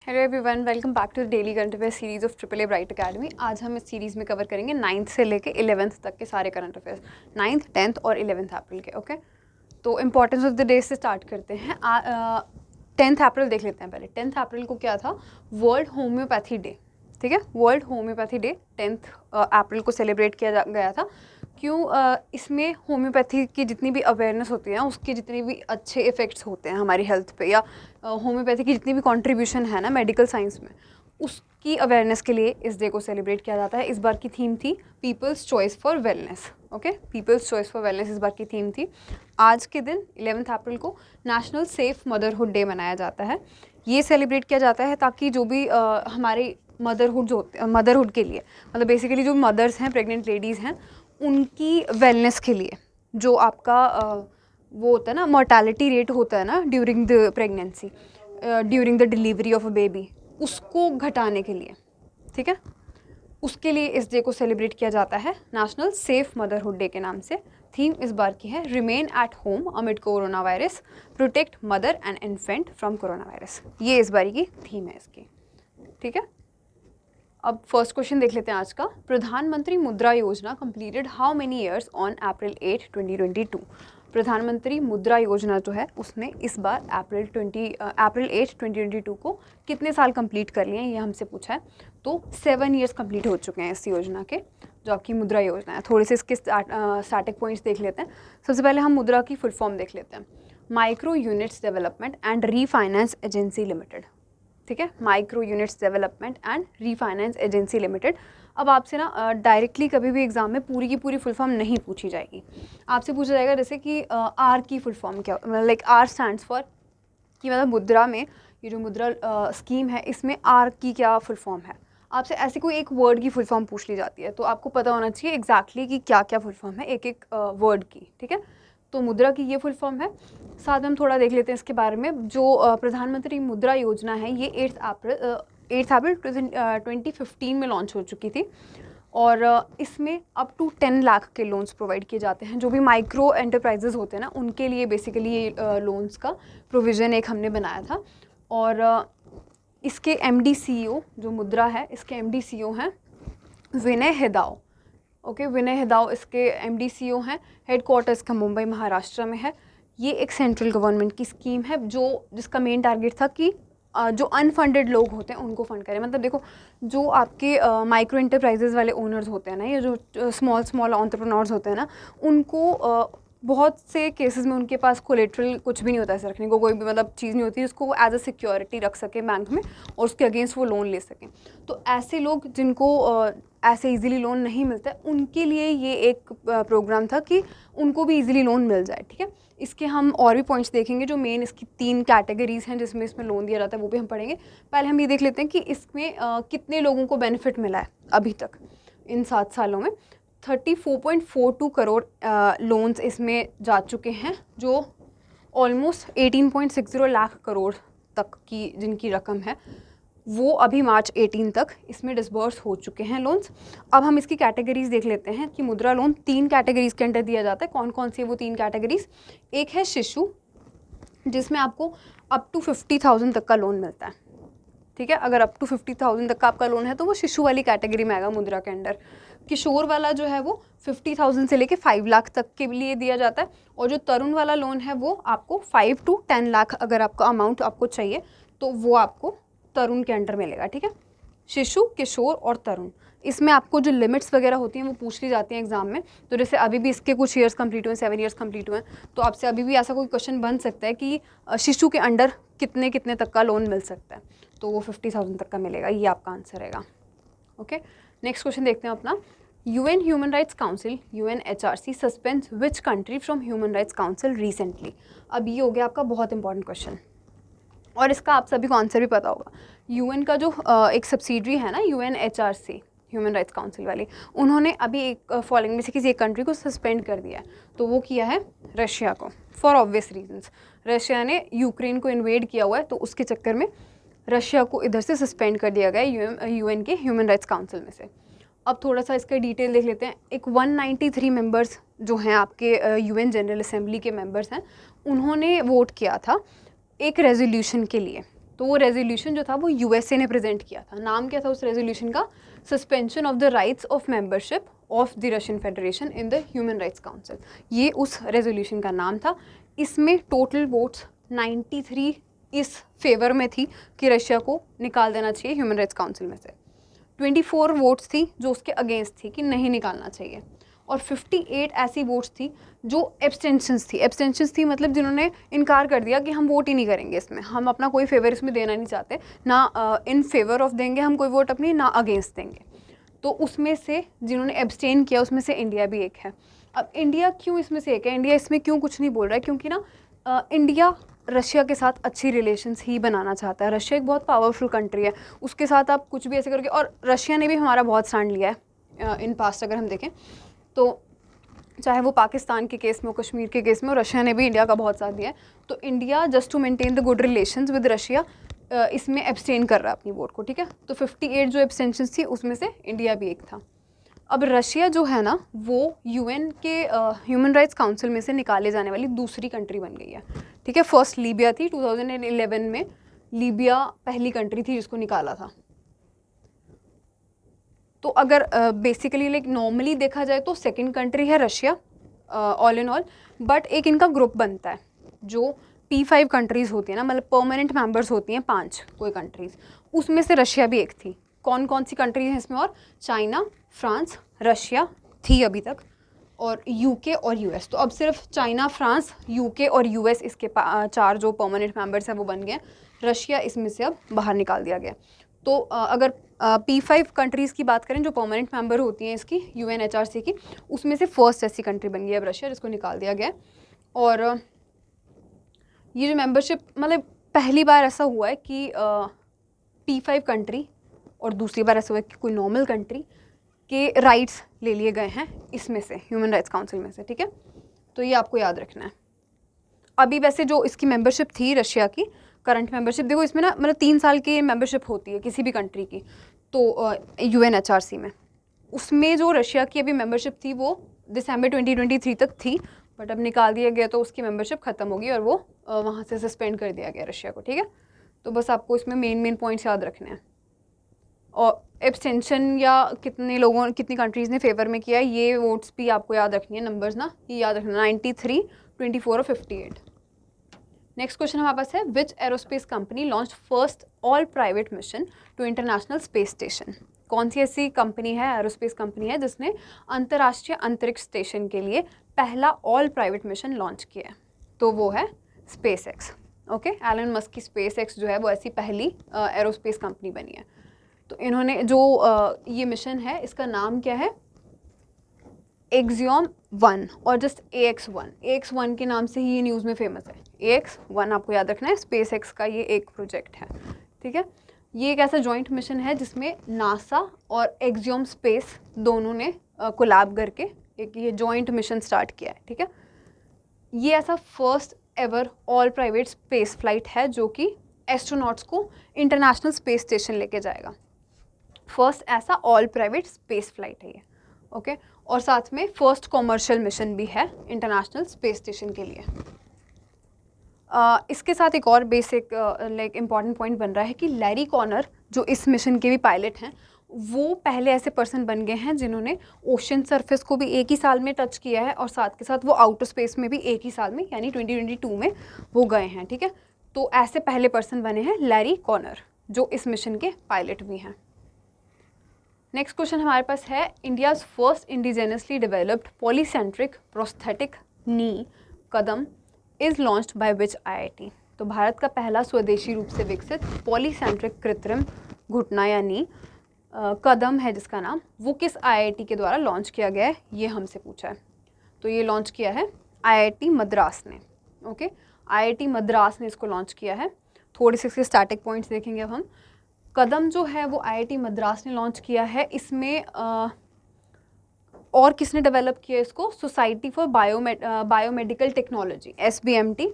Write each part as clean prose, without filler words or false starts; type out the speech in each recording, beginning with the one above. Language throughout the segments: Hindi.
Hello everyone, welcome back to the daily current affair series of triple A bright academy. आज हम इस सीरीज़ में कवर करेंगे 9th से लेके 11th तक के सारे करंट अफेयर्स, 9th 10th और 11th अप्रैल के। ओके, तो इंपॉर्टेंस ऑफ द डे से स्टार्ट करते हैं। 10th अप्रैल देख लेते हैं पहले। 10th अप्रैल को क्या था? World homeopathy day. ठीक है, वर्ल्ड होम्योपैथी डे 10th अप्रैल को सेलिब्रेट किया गया था। क्यों? इसमें होम्योपैथी की जितनी भी अवेयरनेस होती है, उसके जितने भी अच्छे इफ़ेक्ट्स होते हैं हमारी हेल्थ पे, या होम्योपैथी की जितनी भी कंट्रीब्यूशन है ना मेडिकल साइंस में, उसकी अवेयरनेस के लिए इस डे को सेलिब्रेट किया जाता है। इस बार की थीम थी people's choice for wellness. Okay, people's choice for wellness इस बार की थीम थी। आज के दिन 11th अप्रैल को नेशनल सेफ मदरहुड डे मनाया जाता है। ये सेलिब्रेट किया जाता है ताकि जो भी हमारे मदरहुड के लिए, मतलब बेसिकली जो मदर्स हैं, प्रेग्नेंट लेडीज़ हैं, उनकी वेलनेस के लिए, जो आपका वो होता है ना, मोर्टेलिटी रेट होता है ना during the pregnancy, during the delivery of a baby, उसको घटाने के लिए, ठीक है, उसके लिए इस डे को सेलिब्रेट किया जाता है नेशनल सेफ मदरहुड डे के नाम से। थीम इस बार की है remain at home amid corona virus, protect mother and infant from corona virus. ये इस बारी की थीम है इसकी। ठीक है, अब फर्स्ट क्वेश्चन देख लेते हैं आज का। प्रधानमंत्री मुद्रा योजना completed how many years on April 8, 2022? प्रधानमंत्री मुद्रा योजना जो है उसने इस बार अप्रैल 8, 2022 को कितने साल कंप्लीट कर लिए हैं, ये हमसे पूछा है। तो 7 ईयर्स कंप्लीट हो चुके हैं इस योजना के, जो आपकी मुद्रा योजना है। थोड़े से इसके स्टैटिक पॉइंट्स देख लेते हैं। सबसे पहले हम मुद्रा की फुल फॉर्म देख लेते हैं। Micro units development and refinance agency limited. ठीक है, micro units development and refinance agency limited. अब आपसे ना डायरेक्टली कभी भी एग्जाम में पूरी की पूरी फुल फॉर्म नहीं पूछी जाएगी। आपसे पूछा जाएगा जैसे कि आर की फुल फॉर्म क्या, मतलब लाइक आर स्टैंड्स फॉर, कि मतलब मुद्रा में, ये जो मुद्रा स्कीम है, इसमें आर की क्या फुल फॉर्म है। आपसे ऐसे कोई एक वर्ड की फुल फॉर्म पूछ ली जाती है, तो आपको पता होना चाहिए एग्जैक्टली कि क्या क्या फुल फॉर्म है एक एक वर्ड की। ठीक है, तो मुद्रा की ये फुल फॉर्म है। साथ में हम थोड़ा देख लेते हैं इसके बारे में। जो प्रधानमंत्री मुद्रा योजना है, ये 8 अप्रैल 2015 में लॉन्च हो चुकी थी, और इसमें अप टू 10 लाख के लोन्स प्रोवाइड किए जाते हैं। जो भी माइक्रो एंटरप्राइजेज होते हैं ना, उनके लिए बेसिकली ये लोन्स का प्रोविज़न एक हमने बनाया था। और इसके MD CEO, जो मुद्रा है, इसके MD CEO हैं विनय हेदाव। ओके, विनय हेदाव इसके MD CEO हैं। हेडक्वार्टर्स का मुंबई महाराष्ट्र में है। ये एक सेंट्रल गवर्नमेंट की स्कीम है जिसका मेन टारगेट था कि जो अनफंडेड लोग होते हैं उनको फंड करें। मतलब देखो, जो आपके माइक्रो इंटरप्राइजेज वाले ओनर्स होते हैं ना, ये जो स्मॉल एंटरप्रेन्योर्स होते हैं ना, उनको बहुत से केसेस में उनके पास कोलेट्रल कुछ भी नहीं होता है रखने को, कोई भी मतलब चीज़ नहीं होती है उसको वो एज अ सिक्योरिटी रख सके बैंक में और उसके अगेंस्ट वो लोन ले सकें। तो ऐसे लोग जिनको ऐसे इजीली लोन नहीं मिलता है, उनके लिए ये एक प्रोग्राम था कि उनको भी इजीली लोन मिल जाए। ठीक है, इसके हम और भी पॉइंट्स देखेंगे। जो मेन इसकी 3 कैटेगरीज हैं जिसमें इसमें लोन दिया जाता है, वो भी हम पढ़ेंगे। पहले हम ये देख लेते हैं कि इसमें कितने लोगों को बेनिफिट मिला है अभी तक इन 7 सालों में। 34.42 करोड़ लोन्स इसमें जा चुके हैं, जो ऑलमोस्ट 18.60 लाख करोड़ तक की जिनकी रकम है, वो अभी मार्च 18 तक इसमें डिसबर्स हो चुके हैं लोन्स। अब हम इसकी कैटेगरीज देख लेते हैं कि मुद्रा लोन 3 कैटेगरीज के अंडर दिया जाता है। कौन कौन सी है वो 3 कैटेगरीज? एक है शिशु, जिसमें आपको अप टू 50,000 तक का लोन मिलता है। ठीक है, अगर अप टू 50,000 तक का आपका लोन है तो वो शिशु वाली कैटेगरी में आएगा मुद्रा के अंडर। किशोर वाला जो है वो 50,000 से लेके 5 लाख तक के लिए दिया जाता है। और जो तरुण वाला लोन है वो आपको 5 to 10 लाख अगर आपका अमाउंट आपको चाहिए तो वो आपको तरुण के अंडर मिलेगा। ठीक है, शिशु, किशोर और तरुण। इसमें आपको जो लिमिट्स वगैरह होती हैं वो पूछ ली जाती हैं एग्जाम में। तो जैसे अभी भी इसके कुछ ईयर्स कंप्लीट हुए, 7 ईयर्स कंप्लीट हुए, तो आपसे अभी भी ऐसा कोई क्वेश्चन बन सकता है कि शिशु के अंडर कितने कितने तक का लोन मिल सकता है, तो वो 50,000 तक का मिलेगा। ये आपका आंसर रहेगा। ओके, नेक्स्ट क्वेश्चन देखते हैं अपना। UN human rights council UNHRC suspends which country from human rights council recently? अब ये हो गया आपका बहुत इंपॉर्टेंट क्वेश्चन, और इसका आप सभी को आंसर भी पता होगा। UN का जो एक सब्सिडरी है ना, UNHRC ह्यूमन राइट्स काउंसिल वाली, उन्होंने अभी एक फॉलोइंग में से किसी एक कंट्री को सस्पेंड कर दिया है। तो वो किया है रशिया को, फॉर ऑब्वियस रीजंस। रशिया ने यूक्रेन को इन्वेड किया हुआ है, तो उसके चक्कर में रशिया को इधर से सस्पेंड कर दिया गया है UN के ह्यूमन राइट्स काउंसिल में से। अब थोड़ा सा इसका डिटेल देख लेते हैं। एक 193 मेंबर्स जो हैं आपके UN जनरल असेंबली के मेंबर्स हैं, उन्होंने वोट किया था एक रेजोल्यूशन के लिए। तो वो रेजोल्यूशन जो था वो यूएसए ने प्रेजेंट किया था। नाम क्या था उस रेजोल्यूशन का? Suspension of the rights of membership of the Russian federation in the human rights council, ये उस रेजोल्यूशन का नाम था। इसमें टोटल वोट्स 93 इस फेवर में थी कि रशिया को निकाल देना चाहिए ह्यूमन राइट्स काउंसिल में से, 24 वोट्स थी जो उसके अगेंस्ट थी कि नहीं निकालना चाहिए, और 58 ऐसी वोट्स थी जो एब्सटेंशंस थी मतलब जिन्होंने इनकार कर दिया कि हम वोट ही नहीं करेंगे इसमें, हम अपना कोई फेवर इसमें देना नहीं चाहते, ना इन फेवर ऑफ देंगे हम कोई वोट अपनी, ना अगेंस्ट देंगे। तो उसमें से जिन्होंने एब्सटेन किया उसमें से इंडिया भी एक है। अब इंडिया क्यों इसमें से एक है, इंडिया इसमें क्यों कुछ नहीं बोल रहा है? क्योंकि ना इंडिया रशिया के साथ अच्छी रिलेशंस ही बनाना चाहता है। रशिया एक बहुत पावरफुल कंट्री है, उसके साथ आप कुछ भी ऐसे करके, और रशिया ने भी हमारा बहुत स्टैंड लिया है इन पास्ट अगर हम देखें तो, चाहे वो पाकिस्तान के केस में हो, कश्मीर के केस में हो, रशिया ने भी इंडिया का बहुत साथ दिया है। तो India just to maintain the good relations with Russia इसमें एब्सटेन कर रहा है अपनी वोट को, ठीक है। तो 58 जो एब्सटेंशंस थी उसमें से इंडिया भी एक था। अब रशिया जो है ना वो यूएन के ह्यूमन राइट्स काउंसिल में से निकाले जाने वाली दूसरी कंट्री बन गई है, ठीक है। फर्स्ट लीबिया थी, 2011 में लीबिया पहली कंट्री थी जिसको निकाला था। तो अगर बेसिकली लाइक नॉर्मली देखा जाए तो सेकंड कंट्री है Russia all in all, but एक इनका ग्रुप बनता है जो P5 कंट्रीज़ होती है ना, मतलब परमानेंट मेंबर्स होती हैं 5 कोई कंट्रीज़, उसमें से रशिया भी एक थी। कौन कौन सी कंट्रीज हैं इसमें? और चाइना, फ्रांस, रशिया थी अभी तक, और यूके और यूएस। तो अब सिर्फ चाइना, फ्रांस, यूके और यूएस इसके 4 जो परमानेंट मेंबर्स हैं वो बन गए। रशिया इसमें से अब बाहर निकाल दिया गया। तो अगर P5 कंट्रीज़ की बात करें जो परमानेंट मेंबर होती हैं इसकी UNHRC की, उसमें से फर्स्ट ऐसी कंट्री बन गई अब रशिया, जिसको निकाल दिया गया। और ये जो मेंबरशिप, मतलब पहली बार ऐसा हुआ है कि P5 कंट्री और दूसरी बार ऐसा हुआ है कि कोई नॉर्मल कंट्री के राइट्स ले लिए गए हैं इसमें से, ह्यूमन राइट्स काउंसिल में से, ठीक है। तो ये आपको याद रखना है। अभी वैसे जो इसकी मेंबरशिप थी रशिया की, करंट मेंबरशिप देखो इसमें ना, मतलब 3 साल की मेंबरशिप होती है किसी भी कंट्री की, तो UNHRC में, उसमें जो रशिया की अभी मेंबरशिप थी वो दिसंबर 2023 तक थी, बट अब निकाल दिया गया तो उसकी मेंबरशिप ख़त्म होगी और वो वहाँ से सस्पेंड कर दिया गया रशिया को, ठीक है। तो बस आपको इसमें मेन पॉइंट्स याद रखने हैं। और एब्सटेंशन या कितनी कंट्रीज़ ने फेवर में किया है, ये वोट्स भी आपको याद रखनी है, नंबर्स ना ये याद रखना, 93, 24 और 58। नेक्स्ट क्वेश्चन हमारे पास है, which aerospace company launch first all private mission to International Space Station? कौन सी ऐसी कंपनी है, एरोस्पेस कंपनी है, जिसने अंतर्राष्ट्रीय अंतरिक्ष स्टेशन के लिए पहला ऑल प्राइवेट मिशन लॉन्च किया है? तो वो है SpaceX, okay. Elon Musk की स्पेस एक्स जो है वो ऐसी पहली एरोस्पेस कंपनी बनी है। तो इन्होंने जो ये मिशन है इसका नाम क्या है? एक्सियोम 1 और जस्ट AX1 के नाम से ही ये न्यूज़ में फेमस है। AX1 आपको याद रखना है, स्पेस एक्स का ये एक प्रोजेक्ट है, ठीक है। ये एक ऐसा जॉइंट मिशन है जिसमें नासा और एक्सियोम स्पेस दोनों ने कोलैब करके एक ये जॉइंट मिशन स्टार्ट किया है, ठीक है। ये ऐसा first ever all private space flight है जो कि एस्ट्रोनॉट्स को इंटरनेशनल स्पेस स्टेशन लेके जाएगा। फर्स्ट ऐसा ऑल प्राइवेट स्पेस फ्लाइट है ये, ओके। और साथ में फर्स्ट कॉमर्शियल मिशन भी है इंटरनेशनल स्पेस स्टेशन के लिए। इसके साथ एक और बेसिक लाइक इम्पॉर्टेंट पॉइंट बन रहा है कि लैरी कॉनर जो इस मिशन के भी पायलट हैं, वो पहले ऐसे पर्सन बन गए हैं जिन्होंने ओशन सरफेस को भी एक ही साल में टच किया है, और साथ के साथ वो आउटर स्पेस में भी एक ही साल में यानी 2022 में वो गए हैं, ठीक है। तो ऐसे पहले पर्सन बने हैं लैरी कॉनर जो इस मिशन के पायलट भी हैं। नेक्स्ट क्वेश्चन हमारे पास है, India's first indigenously developed polycentric prosthetic knee Kadam is launched by which IIT? तो भारत का पहला स्वदेशी रूप से विकसित पॉलीसेंट्रिक कृत्रिम घुटना या नी कदम है जिसका नाम, वो किस IIT के द्वारा लॉन्च किया गया है, ये हमसे पूछा है। तो ये लॉन्च किया है IIT मद्रास ने, ओके। IIT मद्रास ने इसको लॉन्च किया है। थोड़े से इसके स्टैटिक पॉइंट्स देखेंगे अब हम। कदम जो है वो IIT मद्रास ने लॉन्च किया है। इसमें और किसने डेवलप किया इसको? Society for biomedical technology SBMT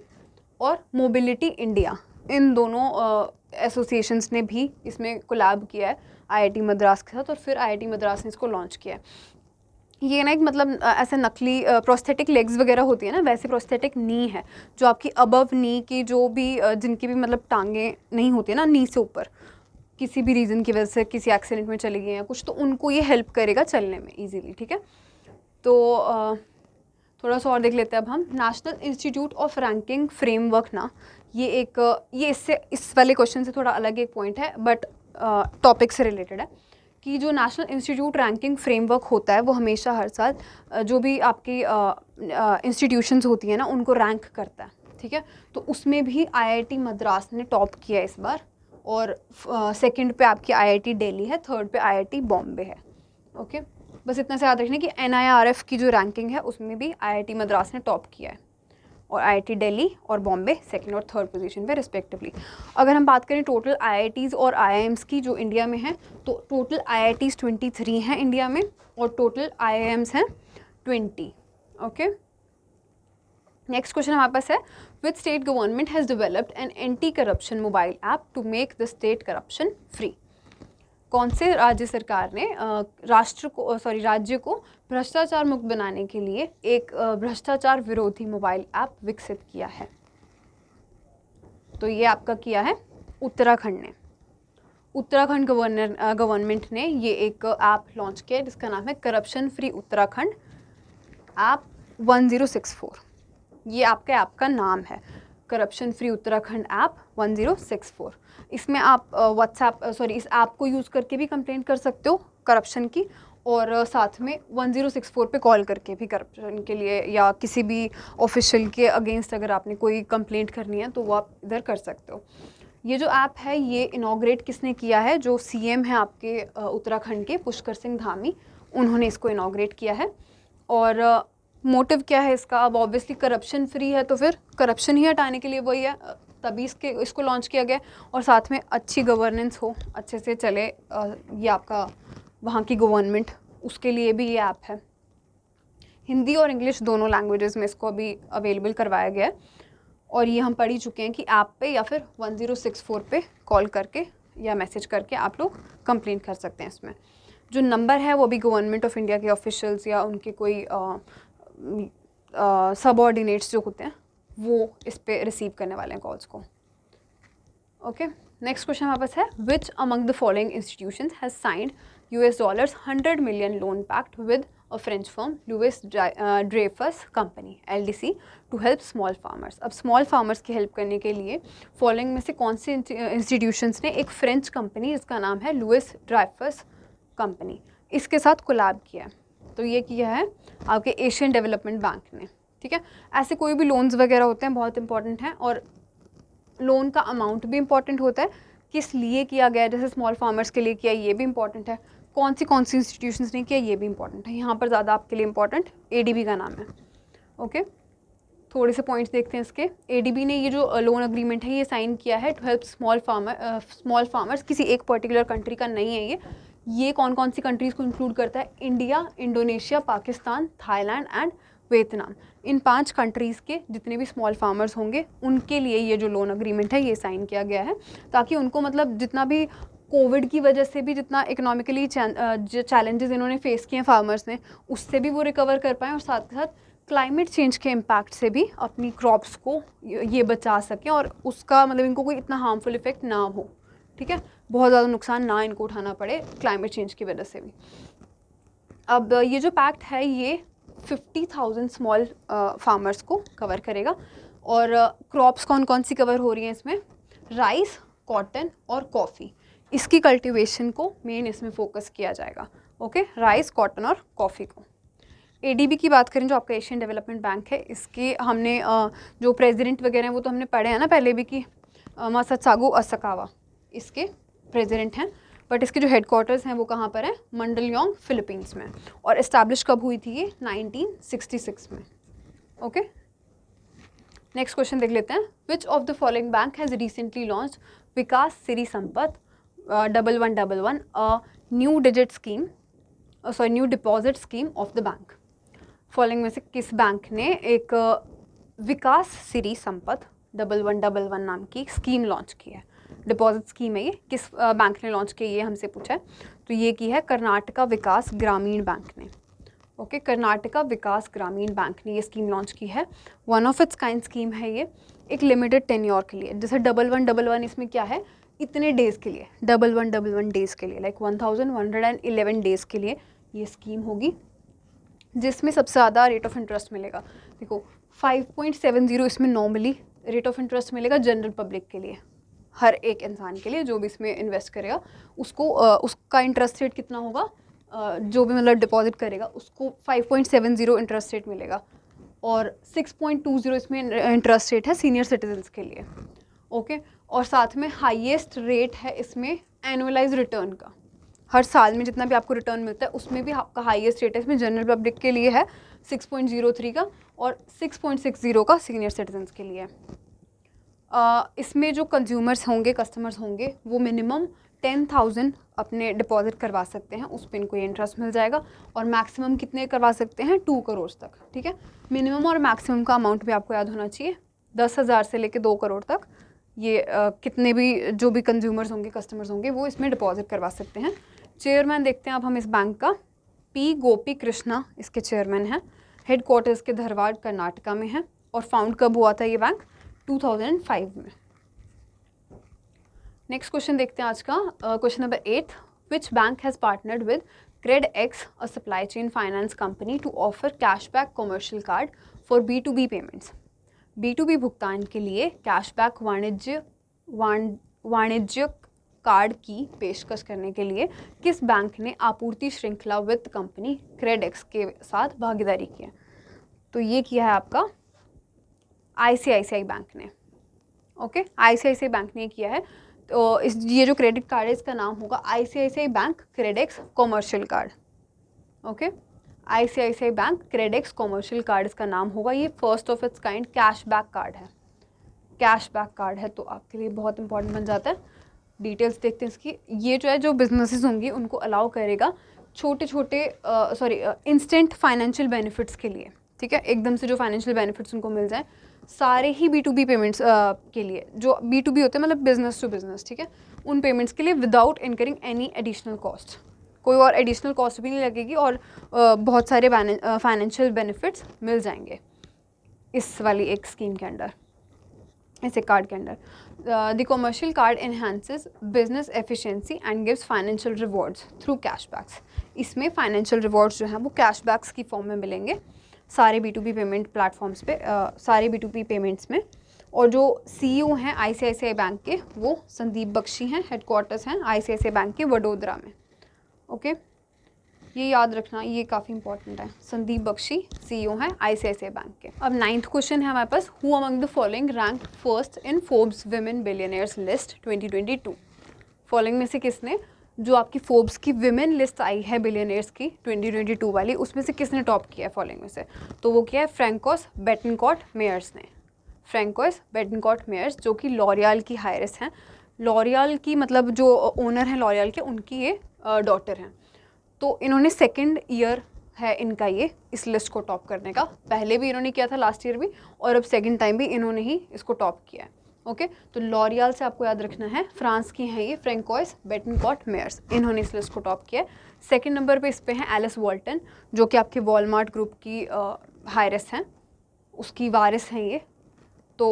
और मोबिलिटी इंडिया, इन दोनों एसोसिएशंस ने भी इसमें कोलैब किया है IIT मद्रास के साथ, और फिर IIT मद्रास ने इसको लॉन्च किया है। ये ना एक मतलब ऐसे नकली प्रोस्थेटिक लेग्स वगैरह होती है ना, वैसे प्रोस्थेटिक नी है जो आपकी अबव नी की जो भी जिनकी भी मतलब टांगें नहीं होती है ना नी से ऊपर, किसी भी रीज़न की वजह से किसी एक्सीडेंट में चली गई हैं कुछ, तो उनको ये हेल्प करेगा चलने में ईजीली, ठीक है। तो थोड़ा सा और देख लेते हैं अब हम। National institute of ranking framework ना, ये एक ये इससे इस वाले क्वेश्चन से थोड़ा अलग एक पॉइंट है, बट टॉपिक से रिलेटेड है कि जो नेशनल इंस्टीट्यूट रैंकिंग फ्रेमवर्क होता है वो हमेशा हर साल जो भी आपकी इंस्टीट्यूशंस होती हैं ना उनको रैंक करता है, ठीक है। तो उसमें भी आईआईटी मद्रास ने टॉप किया इस बार, और सेकंड पे आपकी आईआईटी दिल्ली है, थर्ड पे आईआईटी बॉम्बे है, ओके। बस इतना से याद रखना कि एनआईआरएफ की जो रैंकिंग है उसमें भी आईआईटी मद्रास ने टॉप किया है, और आईआईटी दिल्ली और बॉम्बे सेकंड और थर्ड पोजीशन पे रिस्पेक्टिवली। अगर हम बात करें टोटल आईआईटीज़ और आईआईएम्स की जो इंडिया में हैं, तो टोटल आईआईटीज़ 23 हैं इंडिया में, और टोटल आईआईएम्स हैं 20, ओके। नेक्स्ट क्वेश्चन हमारे पास है, which state government has developed an anti corruption mobile app to make the state corruption free. कौन से राज्य सरकार ने राज्य को भ्रष्टाचार मुक्त बनाने के लिए एक भ्रष्टाचार विरोधी मोबाइल ऐप विकसित किया है। तो ये आपका किया है उत्तराखंड ने। उत्तराखंड गवर्नमेंट ने ये एक ऐप लॉन्च किया है जिसका नाम है करप्शन फ्री उत्तराखंड ऐप 1064। ये आपके ऐप का नाम है, करप्शन फ्री उत्तराखंड ऐप 1064। इसमें आप इस ऐप को यूज़ करके भी कंप्लेंट कर सकते हो करप्शन की, और साथ में 1064 पे कॉल करके भी करप्शन के लिए या किसी भी ऑफिशियल के अगेंस्ट अगर आपने कोई कंप्लेंट करनी है तो वो आप इधर कर सकते हो। ये जो ऐप है ये इनॉग्रेट किसने किया है, जो सीएम है आपके उत्तराखंड के पुष्कर सिंह धामी, उन्होंने इसको इनॉग्रेट किया है। और मोटिव क्या है इसका, अब ऑब्वियसली करप्शन फ्री है तो फिर करप्शन ही हटाने के लिए वही है, तभी इसको लॉन्च किया गया, और साथ में अच्छी गवर्नेंस हो, अच्छे से चले ये आपका वहाँ की गवर्नमेंट, उसके लिए भी ये ऐप है। हिंदी और इंग्लिश दोनों लैंग्वेजेस में इसको अभी अवेलेबल करवाया गया है, और ये हम पढ़ ही चुके हैं कि ऐप पे या फिर 1064 पे कॉल करके या मैसेज करके आप लोग कंप्लेंट कर सकते हैं। इसमें जो नंबर है वो भी गवर्नमेंट ऑफ इंडिया के ऑफिशियल्स या उनके कोई सबऑर्डिनेट्स जो होते हैं वो इस पे रिसीव करने वाले हैं कॉल्स को, ओके। नेक्स्ट क्वेश्चन हमारे पास है, which among the following institutions has signed $100 million loan pact with a French firm Louis Dreyfus Company LDC to help small farmers। अब स्मॉल फार्मर्स की हेल्प करने के लिए फॉलोइंग में से कौन से इंस्टीट्यूशंस ने एक फ्रेंच कंपनी जिसका नाम है लुइस ड्राइफस कंपनी, इसके साथ कोलैब किया है। तो ये किया है आपके एशियन डेवलपमेंट बैंक ने, ठीक है। ऐसे कोई भी लोन्स वगैरह होते हैं बहुत इंपॉर्टेंट हैं, और लोन का अमाउंट भी इम्पॉर्टेंट होता है, किस लिए किया गया है, जैसे स्मॉल फार्मर्स के लिए किया ये भी इम्पॉर्टेंट है, कौन सी इंस्टीट्यूशंस ने किया ये भी इम्पॉर्टेंट है। यहाँ पर ज़्यादा आपके लिए इम्पॉर्टेंट एडीबी का नाम है, ओके। थोड़े से पॉइंट्स देखते हैं इसके। एडीबी ने ये जो लोन अग्रीमेंट है ये साइन किया है टू हेल्प स्मॉल फार्मर्स, किसी एक पर्टिकुलर कंट्री का नहीं है ये कौन कौन सी कंट्रीज़ को इंक्लूड करता है, India, Indonesia, Pakistan, Thailand and Vietnam. In 5 countries के जितने भी स्मॉल फार्मर्स होंगे उनके लिए ये जो लोन अग्रीमेंट है ये साइन किया गया है, ताकि उनको मतलब जितना भी कोविड की वजह से भी जितना इकोनॉमिकली चैलेंजेस इन्होंने फेस किए हैं फार्मर्स ने, उससे भी वो रिकवर कर पाएँ, और साथ ही साथ क्लाइमेट चेंज के इम्पैक्ट से भी अपनी क्रॉप्स को ये बचा सकें, और उसका मतलब इनको कोई इतना हार्मफुल इफेक्ट ना हो, ठीक है, बहुत ज़्यादा नुकसान ना इनको उठाना पड़े क्लाइमेट चेंज की वजह से भी। अब ये जो पैक्ट है ये 50,000 स्मॉल फार्मर्स को कवर करेगा, और क्रॉप्स कौन कौन सी कवर हो रही हैं इसमें, राइस, कॉटन और कॉफ़ी, इसकी कल्टीवेशन को मेन इसमें फोकस किया जाएगा, ओके। राइस, कॉटन और कॉफ़ी को। एडीबी की बात करें जो आपका एशियन डेवलपमेंट बैंक है, इसके हमने जो प्रेसिडेंट वगैरह हैं वो तो हमने पढ़े हैं ना पहले भी, कि मासात्सुगो असाकावा इसके प्रेसिडेंट हैं, बट इसके जो हेडक्वार्टर्स हैं वो कहाँ पर हैं, मंडलयोंग, फिलीपींस में, और इस्टेब्लिश कब हुई थी ये 1966 में, ओके। नेक्स्ट क्वेश्चन देख लेते हैं, which of the following bank has recently launched Vikas Siri Sampatt 1111 new deposit scheme of the bank. Following में से किस बैंक ने एक विकास सिरी संपत्त 1111 नाम की स्कीम लॉन्च की है, डिपॉजिट स्कीम है ये, किस बैंक ने लॉन्च की ये हमसे पूछा है, तो ये की है कर्नाटका विकास ग्रामीण बैंक ने, ओके, कर्नाटका विकास ग्रामीण बैंक ने ये स्कीम लॉन्च की है। One of its kind scheme है ये, एक लिमिटेड टेन्योर के लिए। जैसे 1111 इसमें क्या है, इतने डेज़ के लिए, 1111 डेज़ के लिए, लाइक 1111 डेज़ के लिए ये स्कीम होगी, जिसमें सबसे ज़्यादा रेट ऑफ इंटरेस्ट मिलेगा। देखो 5.70 इसमें नॉर्मली रेट ऑफ इंटरेस्ट मिलेगा जनरल पब्लिक के लिए, हर एक इंसान के लिए जो भी इसमें इन्वेस्ट करेगा उसको उसका इंटरेस्ट रेट कितना होगा, जो भी मतलब डिपॉजिट करेगा उसको 5.70 इंटरेस्ट रेट मिलेगा। और 6.20 इसमें इंटरेस्ट रेट है सीनियर सिटीजन्स के लिए। ओके, और साथ में हाईएस्ट रेट है इसमें एनुअलाइज रिटर्न का, हर साल में जितना भी आपको रिटर्न मिलता है उसमें भी आपका हाईएस्ट रेट है इसमें जनरल पब्लिक के लिए है 6.03 का, और 6.60 का सीनियर सिटीजन्स के लिए है। इसमें जो कंज्यूमर्स होंगे, कस्टमर्स होंगे, वो मिनिमम 10,000 अपने डिपॉजिट करवा सकते हैं, उस पर इनको ये इंटरेस्ट मिल जाएगा। और मैक्सिमम कितने करवा सकते हैं, 2 करोड़ तक। ठीक है, मिनिमम और मैक्सिमम का अमाउंट भी आपको याद होना चाहिए। 10,000 से लेके 2 करोड़ तक ये कितने भी जो भी कंज्यूमर्स होंगे, कस्टमर्स होंगे, वो इसमें डिपॉजिट करवा सकते हैं। चेयरमैन देखते हैं अब हम इस बैंक का, पी गोपी कृष्णा इसके चेयरमैन हैं। हेड क्वार्टर्स के धारवाड़ कर्नाटका में है। और फाउंड कब हुआ था ये बैंक, 2005 में। नेक्स्ट क्वेश्चन देखते हैं आज का, question number 8। Which bank has partnered with CredX, a supply chain finance company, to offer cashback commercial card for B2B payments. B2B भुगतान के लिए कैशबैक वाणिज्यिक कार्ड की पेशकश करने के लिए किस बैंक ने आपूर्ति श्रृंखला वित्त कंपनी क्रेडएक्स के साथ भागीदारी की है? तो ये किया है आपका ICICI बैंक ने। ओके, ICICI बैंक ने किया है। तो ये जो क्रेडिट कार्ड है इसका नाम होगा ICICI bank CredX commercial card. Okay, ICICI bank CredX commercial card इसका नाम होगा। ये first of its kind cashback card है। कैशबैक कार्ड है तो आपके लिए बहुत इंपॉर्टेंट बन जाता है। डिटेल्स देखते हैं इसकी। ये जो है, जो बिजनेसेस होंगी उनको अलाउ करेगा छोटे छोटे इंस्टेंट फाइनेंशियल बेनिफिट्स के लिए। ठीक है, एकदम से जो फाइनेंशियल बेनिफिट्स उनको मिल जाए, सारे ही B2B पेमेंट्स के लिए, जो B2B होते हैं मतलब बिजनेस टू बिजनेस, ठीक है, उन पेमेंट्स के लिए without incurring any additional cost. कोई और एडिशनल कॉस्ट भी नहीं लगेगी और बहुत सारे फाइनेंशियल बेनिफिट्स मिल जाएंगे इस वाली एक स्कीम के अंडर, ऐसे कार्ड के under. The commercial card enhances business efficiency and gives financial rewards through cashbacks. इसमें फाइनेंशियल रिवॉर्ड्स जो हैं वो कैशबैक्स की फॉर्म में मिलेंगे सारे B2B पेमेंट प्लेटफॉर्म्स पे, सारे B2B पेमेंट्स में। और जो CEO हैं ICICI बैंक के, वो संदीप बख्शी हैं, हेडक्वार्टर्स हैं ICICI बैंक के वडोदरा में। ओके, ये याद रखना, ये काफ़ी इंपॉर्टेंट है। संदीप बख्शी CEO हैं ICICI बैंक के। अब 9th क्वेश्चन है हमारे पास, who among the following rank first in Forbes women billionaires list 2022। Following में से किसने, जो आपकी फोर्ब्स की विमेन लिस्ट आई है बिलियनियर्स की 2022 वाली, उसमें से किसने टॉप किया है फॉलोइंग में से? तो वो क्या है, फ्रैंकोस बेटनकॉट मेयर्स ने। फ्रैंकोस बेटनकॉट मेयर्स जो कि लॉरियल की हायरेस्ट हैं। लॉरियल की मतलब जो ओनर हैं लॉरियल के, उनकी ये डॉटर हैं। तो इन्होंने 2nd ईयर है इनका ये इस लिस्ट को टॉप करने का। पहले भी इन्होंने किया था, लास्ट ईयर भी, और अब 2nd टाइम भी इन्होंने ही इसको टॉप किया है। ओके, तो लॉरियल से आपको याद रखना है, फ्रांस की हैं ये फ्रैंकोइस बेटनकॉट मेयर्स, इन्होंने इस लिस्ट को टॉप किया है। 2nd नंबर पे इस पे हैं एलिस वॉल्टन, जो कि आपके वॉलमार्ट ग्रुप की हायरेस्ट हैं, उसकी वारिस हैं ये। तो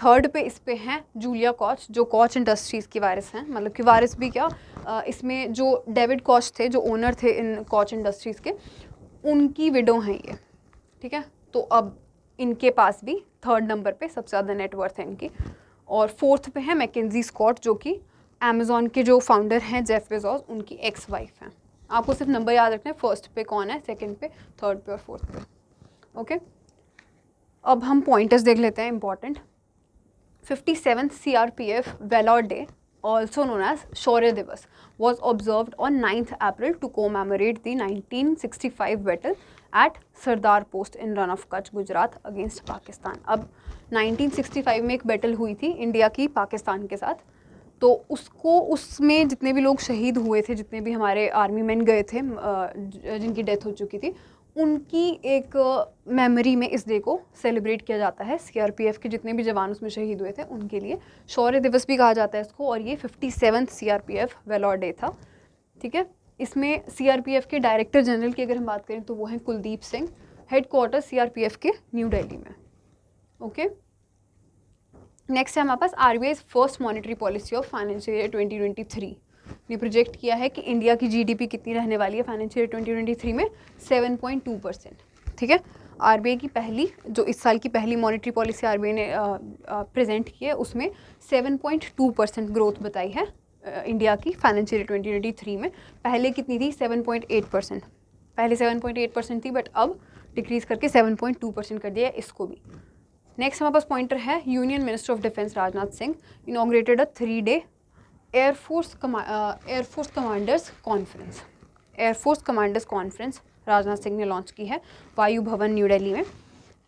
3rd पे इस पे हैं जूलिया कॉच, जो कॉच इंडस्ट्रीज़ की वारिस हैं। मतलब कि वारिस भी क्या, इसमें जो डेविड कॉच थे, जो ओनर थे इन कॉच इंडस्ट्रीज़ के, उनकी विडो हैं ये। ठीक है, तो अब इनके पास भी 3rd नंबर पे सबसे ज़्यादा नेटवर्थ है इनकी। और 4th पे है मैकेंजी स्कॉट, जो कि अमेज़ॉन के जो फाउंडर हैं जेफ बेजोस, उनकी एक्स वाइफ हैं। आपको सिर्फ नंबर याद रखना है, 1st पे कौन है, 2nd पे, 3rd पे और 4th पे। ओके, अब हम पॉइंटर्स देख लेते हैं important. 57th CRPF valour day, also known as शौर्य दिवस, was observed on 9th April to commemorate the 1965 battle at Sardar post in run of Kutch, Gujarat against Pakistan. अब 1965 में एक बैटल हुई थी इंडिया की पाकिस्तान के साथ, तो उसको, उसमें जितने भी लोग शहीद हुए थे, जितने भी हमारे आर्मी मैन गए थे जिनकी डेथ हो चुकी थी, उनकी एक मेमोरी में इस डे को सेलिब्रेट किया जाता है। CRPF के जितने भी जवान उसमें शहीद हुए थे उनके लिए शौर्य दिवस भी कहा जाता है इसको। और ये 57th CRPF वेलोर डे था। ठीक है, इसमें सीआरपीएफ के डायरेक्टर जनरल की अगर हम बात करें तो वो हैं कुलदीप सिंह, हेडक्वार्टर सीआरपीएफ के न्यू दिल्ली में। ओके, नेक्स्ट है हमारे पास RBI first monetary policy of financial year 2023 ने प्रोजेक्ट किया है कि इंडिया की जीडीपी कितनी रहने वाली है फाइनेंशियल ईयर 2023 में, 7.2%। ठीक है, आरबीआई की पहली जो इस साल की पहली मॉनेटरी पॉलिसी आरबीआई ने प्रेजेंट की है उसमें 7.2% ग्रोथ बताई है इंडिया की फाइनेंशियल ईयर 2023 में। पहले कितनी थी, 7.8%। पहले 7.8% थी, बट अब डिक्रीज करके 7.2% कर दिया है इसको भी। नेक्स्ट हमारे पास पॉइंटर है, union minister of defence Rajnath Singh inaugurated a 3-day air force commanders conference. Air force commanders conference Rajnath Singh ने लॉन्च की है वायु भवन न्यू दिल्ली में।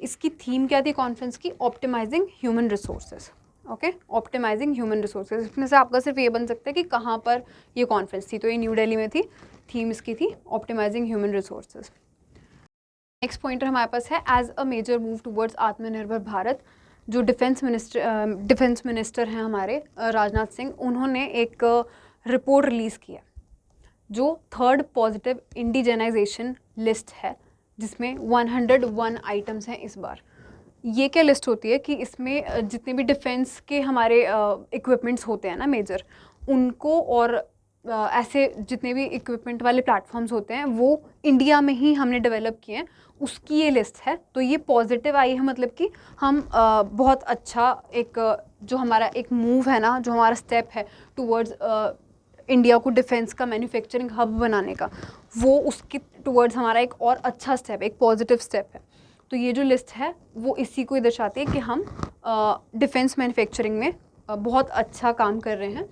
इसकी थीम क्या थी कॉन्फ्रेंस की, optimising human resources. Okay, optimising human resources. इसमें से आपका सिर्फ ये बन सकता है कि कहाँ पर ये कॉन्फ्रेंस थी, तो ये न्यू दिल्ली में थी। थीम इसकी थी optimising human resources. Next pointer हमारे पास है, as a major move towards आत्मनिर्भर भारत। जो डिफेंस मिनिस्टर हैं हमारे राजनाथ सिंह, उन्होंने एक रिपोर्ट रिलीज़ की है जो 3rd पॉजिटिव इंडिजेनाइजेशन लिस्ट है, जिसमें 101 आइटम्स हैं इस बार। ये क्या लिस्ट होती है कि इसमें जितने भी डिफेंस के हमारे इक्विपमेंट्स होते हैं ना मेजर, उनको और ऐसे जितने भी इक्विपमेंट वाले प्लेटफॉर्म्स होते हैं वो इंडिया में ही हमने डेवलप किए हैं, उसकी ये लिस्ट है। तो ये पॉजिटिव आई है, मतलब कि हम बहुत अच्छा एक जो हमारा एक मूव है ना, जो हमारा स्टेप है टूवर्ड्स इंडिया को डिफेंस का मैन्युफैक्चरिंग हब बनाने का, वो उसके टूवर्ड्स हमारा एक और अच्छा स्टेप, एक पॉजिटिव स्टेप है। तो ये जो लिस्ट है वो इसी को दर्शाती है कि हम डिफेंस मैन्युफैक्चरिंग में बहुत अच्छा काम कर रहे हैं।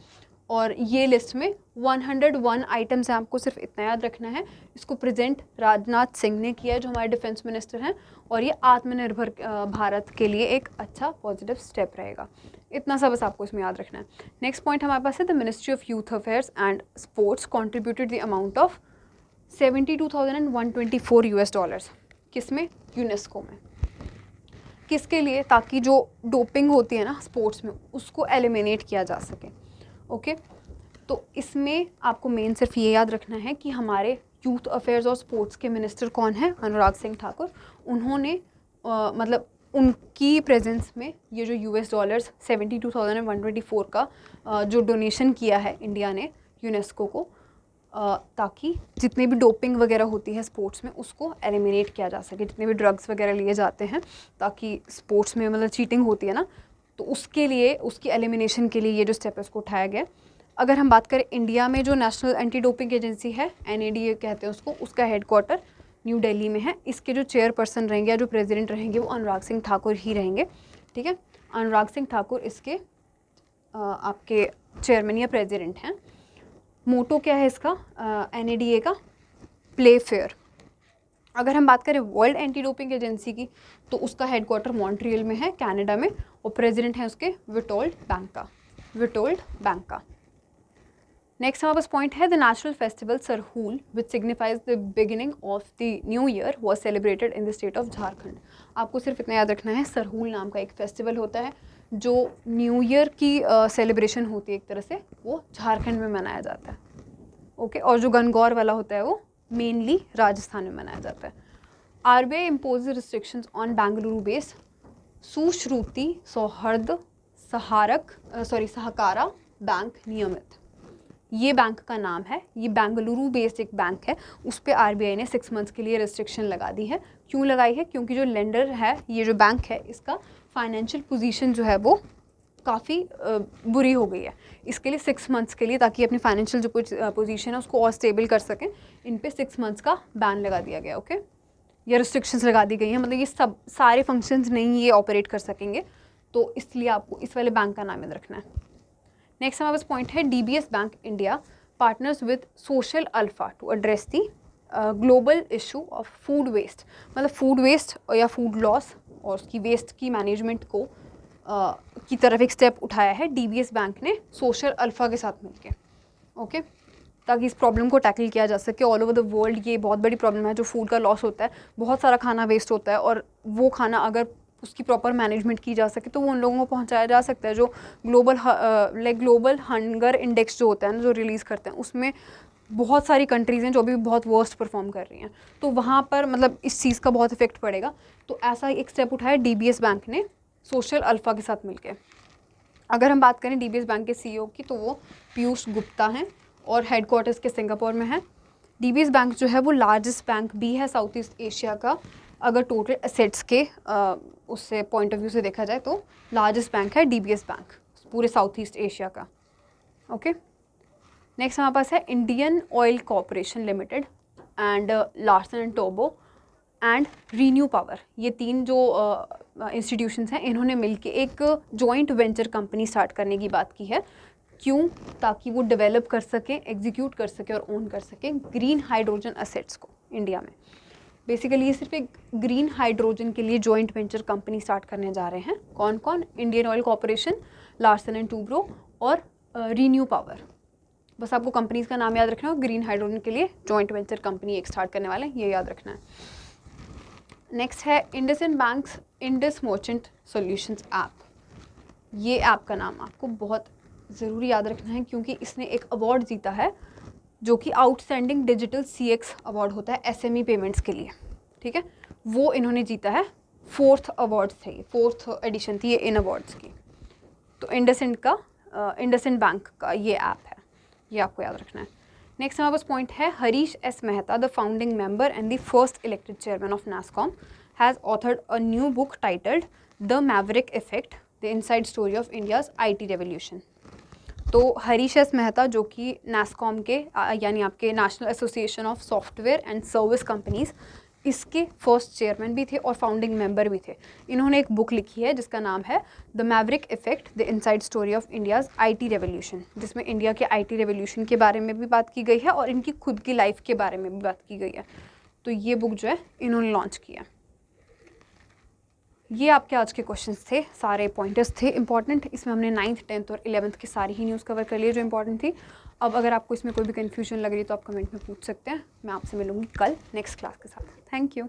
और ये लिस्ट में 101 आइटम्स हैं, आपको सिर्फ इतना याद रखना है। इसको प्रेजेंट राजनाथ सिंह ने किया है जो हमारे डिफेंस मिनिस्टर हैं, और ये आत्मनिर्भर भारत के लिए एक अच्छा पॉजिटिव स्टेप रहेगा। इतना सा बस आपको इसमें याद रखना है। नेक्स्ट पॉइंट हमारे पास है, the ministry of youth affairs and sports contributed the amount of $72,124। किसमें, यूनेस्को में। किसके लिए, ताकि जो डोपिंग होती है ना स्पोर्ट्स में उसको एलिमिनेट किया जा सके। ओके, तो इसमें आपको मेन सिर्फ ये याद रखना है कि हमारे यूथ अफेयर्स और स्पोर्ट्स के मिनिस्टर कौन हैं, अनुराग सिंह ठाकुर। उन्होंने मतलब उनकी प्रेजेंस में ये जो $72 $72,124 का जो डोनेशन किया है इंडिया ने यूनेस्को को, ताकि जितने भी डोपिंग वगैरह होती है स्पोर्ट्स में उसको एलिमिनेट किया जा सके, जितने भी ड्रग्स वगैरह लिए जाते हैं ताकि स्पोर्ट्स में मतलब चीटिंग होती है ना, तो उसके लिए, उसकी एलिमिनेशन के लिए ये जो स्टेप है उसको उठाया गया। अगर हम बात करें इंडिया में, जो नेशनल एंटी डोपिंग एजेंसी है, NADA कहते हैं उसको, उसका हेडक्वार्टर न्यू दिल्ली में है। इसके जो चेयरपर्सन रहेंगे या जो प्रेसिडेंट रहेंगे वो अनुराग सिंह ठाकुर ही रहेंगे। ठीक है, अनुराग सिंह ठाकुर इसके आपके चेयरमैन या प्रेसिडेंट हैं। मोटो क्या है इसका, NADA का, प्ले फेयर। अगर हम बात करें वर्ल्ड एंटी डोपिंग एजेंसी की, तो उसका हेडक्वार्टर मॉन्ट्रियल में है, कनाडा में, और प्रेसिडेंट है उसके विटोल्ड बैंका। नेक्स्ट हमारे पास पॉइंट है, the national festival Sarhul which signifies the beginning of the new year was celebrated in the state of Jharkhand. आपको सिर्फ इतना याद रखना है, सरहूल नाम का एक फेस्टिवल होता है जो न्यू ईयर की सेलिब्रेशन होती है एक तरह से, वो झारखंड में मनाया जाता है। ओके, और जो गणगौर वाला होता है वो मेनली राजस्थान में मनाया जाता है। RBI impose restrictions on Bengaluru based सुश्रुति सौहार्द सहकारा बैंक नियमित। ये बैंक का नाम है, ये बेंगलुरु बेस्ड एक बैंक है, उस पर आरबीआई ने 6 मंथ्स के लिए रिस्ट्रिक्शन लगा दी है। क्यों लगाई है, क्योंकि जो लेंडर है, ये जो बैंक है, इसका फाइनेंशियल पोजीशन जो है वो काफ़ी बुरी हो गई है। इसके लिए 6 मंथ्स के लिए, ताकि अपनी फाइनेंशियल जो पोजीशन है उसको और स्टेबल कर सकें, इन पे 6 मंथ्स का बैन लगा दिया गया। ओके, या रिस्ट्रिक्शंस लगा दी गई हैं, मतलब ये सब सारे फंक्शंस नहीं ये ऑपरेट कर सकेंगे, तो इसलिए आपको इस वाले बैंक का नाम याद रखना है। नेक्स्ट हमारे पास पॉइंट है, DBS bank India partners with social alpha to address the global issue of food waste. मतलब फूड वेस्ट या फूड लॉस और उसकी वेस्ट की मैनेजमेंट को की तरफ एक स्टेप उठाया है DBS बैंक ने सोशल अल्फा के साथ मिलके। ओके, ताकि इस प्रॉब्लम को टैकल किया जा सके। ऑल ओवर द वर्ल्ड ये बहुत बड़ी प्रॉब्लम है, जो फूड का लॉस होता है, बहुत सारा खाना वेस्ट होता है, और वो खाना अगर उसकी प्रॉपर मैनेजमेंट की जा सके, तो वो उन लोगों को पहुंचाया जा सकता है जो ग्लोबल हंगर इंडेक्स जो होता है ना, जो रिलीज़ करते हैं, उसमें बहुत सारी कंट्रीज़ हैं जो अभी बहुत वर्स्ट परफॉर्म कर रही हैं, तो वहाँ पर मतलब इस चीज़ का बहुत इफेक्ट पड़ेगा। तो ऐसा एक स्टेप उठाया DBS बैंक ने सोशल अल्फा के साथ मिलकर। अगर हम बात करें DBS बैंक के CEO की, तो वो पीयूष गुप्ता हैं और हेडक्वार्टर्स के सिंगापुर में है। DBS बैंक जो है वो लार्जेस्ट बैंक भी है साउथ ईस्ट एशिया का, अगर टोटल एसेट्स के उससे पॉइंट ऑफ व्यू से देखा जाए तो लार्जेस्ट बैंक है DBS बैंक पूरे साउथ ईस्ट एशिया का। ओके, नेक्स्ट हमारे पास है Indian oil corporation limited and Larsen and Toubro and renew power. ये 3 जो इंस्टीट्यूशंस हैं, इन्होंने मिलके एक जॉइंट वेंचर कंपनी स्टार्ट करने की बात की है। क्यों? ताकि वो डेवलप कर सकें, एग्जीक्यूट कर सकें और ओन कर सकें ग्रीन हाइड्रोजन असेट्स को इंडिया में। बेसिकली ये सिर्फ एक ग्रीन हाइड्रोजन के लिए जॉइंट वेंचर कंपनी स्टार्ट करने जा रहे हैं। कौन कौन? Indian oil corporation, Larsen and Toubro और रीन्यू पावर। बस आपको कंपनीज का नाम याद रखना है, ग्रीन हाइड्रोजन के लिए जॉइंट वेंचर कंपनी एक स्टार्ट करने वाले हैं, ये याद रखना है। नेक्स्ट है IndusInd banks Indus merchant solutions app. ये ऐप का नाम आपको बहुत ज़रूरी याद रखना है, क्योंकि इसने एक अवार्ड जीता है जो कि आउटस्टैंडिंग डिजिटल CX अवार्ड होता है SME पेमेंट्स के लिए, ठीक है, वो इन्होंने जीता है। 4th अवार्ड थे, 4th एडिशन थी ये इन अवार्ड्स की। तो इंडसइंड बैंक का ये ऐप है, ये आपको याद रखना है। नेक्स्ट हमारे पास पॉइंट है Harish S Mehta, the founding member and the first elected chairman of NASSCOM, has authored a new book titled the Maverick effect, the inside story of India's IT revolution. तो हरीश एस मेहता जो कि NASSCOM के यानी आपके national association of software and service companies, इसके फर्स्ट चेयरमैन भी थे और फाउंडिंग मेंबर भी थे। इन्होंने एक बुक लिखी है जिसका नाम है the Maverick effect, the inside story of India's IT revolution, जिसमें इंडिया के IT रेवोल्यूशन के बारे में भी बात की गई है और इनकी खुद की लाइफ के बारे में भी बात की गई है। तो ये बुक जो है इन्होंने लॉन्च किया। ये आपके आज के क्वेश्चंस थे, सारे पॉइंटर्स थे इंपॉर्टेंट। इसमें हमने 9th 10th और 11th की सारी ही न्यूज़ कवर कर लिए जो इंपॉर्टेंट थी। अब अगर आपको इसमें कोई भी कन्फ्यूजन लग रही है तो आप कमेंट में पूछ सकते हैं। मैं आपसे मिलूंगी कल नेक्स्ट क्लास के साथ। Thank you.